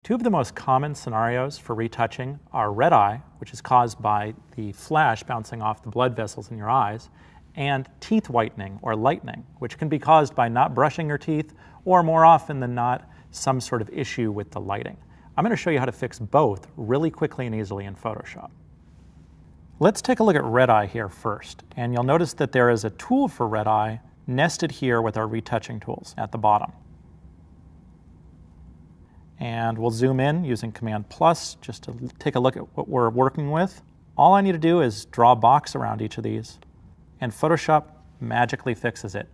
Two of the most common scenarios for retouching are red eye, which is caused by the flash bouncing off the blood vessels in your eyes, and teeth whitening or lightening, which can be caused by not brushing your teeth or, more often than not, some sort of issue with the lighting. I'm going to show you how to fix both really quickly and easily in Photoshop. Let's take a look at red eye here first, and you'll notice that there is a tool for red eye nested here with our retouching tools at the bottom. And we'll zoom in using Command plus just to take a look at what we're working with. All I need to do is draw a box around each of these, and Photoshop magically fixes it.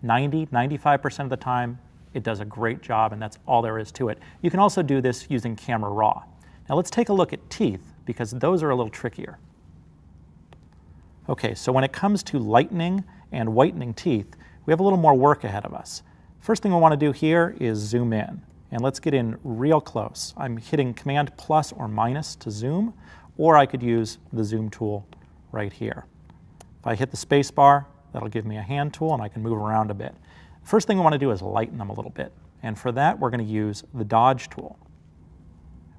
95% of the time, it does a great job, and that's all there is to it. You can also do this using Camera Raw. Now let's take a look at teeth, because those are a little trickier. Okay, so when it comes to lightening and whitening teeth, we have a little more work ahead of us. First thing we want to do here is zoom in. And let's get in real close. I'm hitting Command plus or minus to zoom, or I could use the zoom tool right here. If I hit the space bar, that'll give me a hand tool and I can move around a bit. First thing we want to do is lighten them a little bit. And for that, we're going to use the dodge tool.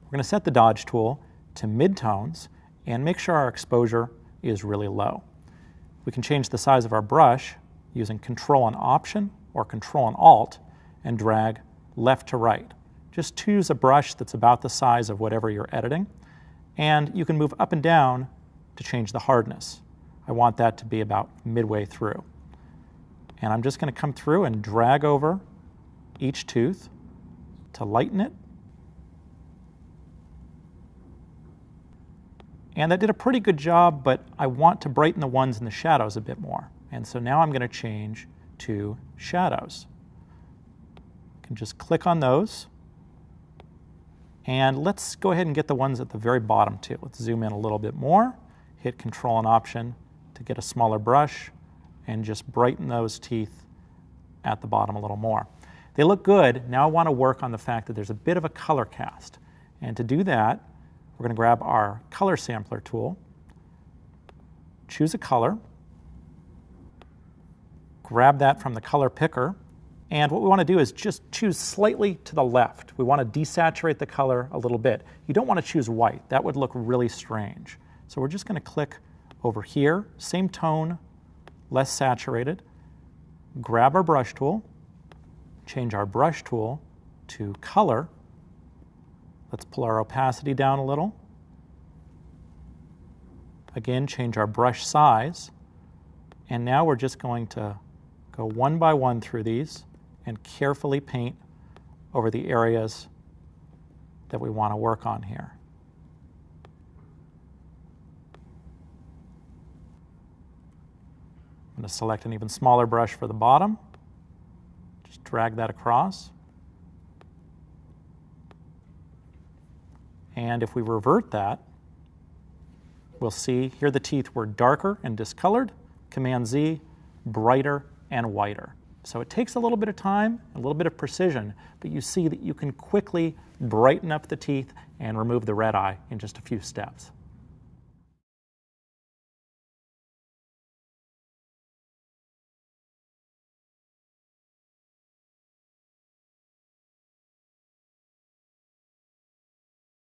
We're going to set the dodge tool to mid-tones and make sure our exposure is really low. We can change the size of our brush using Control and Option or Control and Alt and drag left to right. Just choose a brush that's about the size of whatever you're editing, and you can move up and down to change the hardness. I want that to be about midway through. And I'm just going to come through and drag over each tooth to lighten it. And that did a pretty good job, but I want to brighten the ones in the shadows a bit more. And so now I'm going to change to shadows. Can just click on those, and let's go ahead and get the ones at the very bottom too. Let's zoom in a little bit more, hit Control and Option to get a smaller brush, and just brighten those teeth at the bottom a little more. They look good. Now I want to work on the fact that there's a bit of a color cast, and to do that, we're going to grab our color sampler tool, choose a color, grab that from the color picker, and what we want to do is just choose slightly to the left. We want to desaturate the color a little bit. You don't want to choose white. That would look really strange. So we're just going to click over here, same tone, less saturated, grab our brush tool, change our brush tool to color. Let's pull our opacity down a little. Again, change our brush size. And now we're just going to go one by one through these and carefully paint over the areas that we want to work on here. I'm going to select an even smaller brush for the bottom. Just drag that across. And if we revert that, we'll see here the teeth were darker and discolored. Command Z, brighter and whiter. So it takes a little bit of time, a little bit of precision, but you see that you can quickly brighten up the teeth and remove the red eye in just a few steps.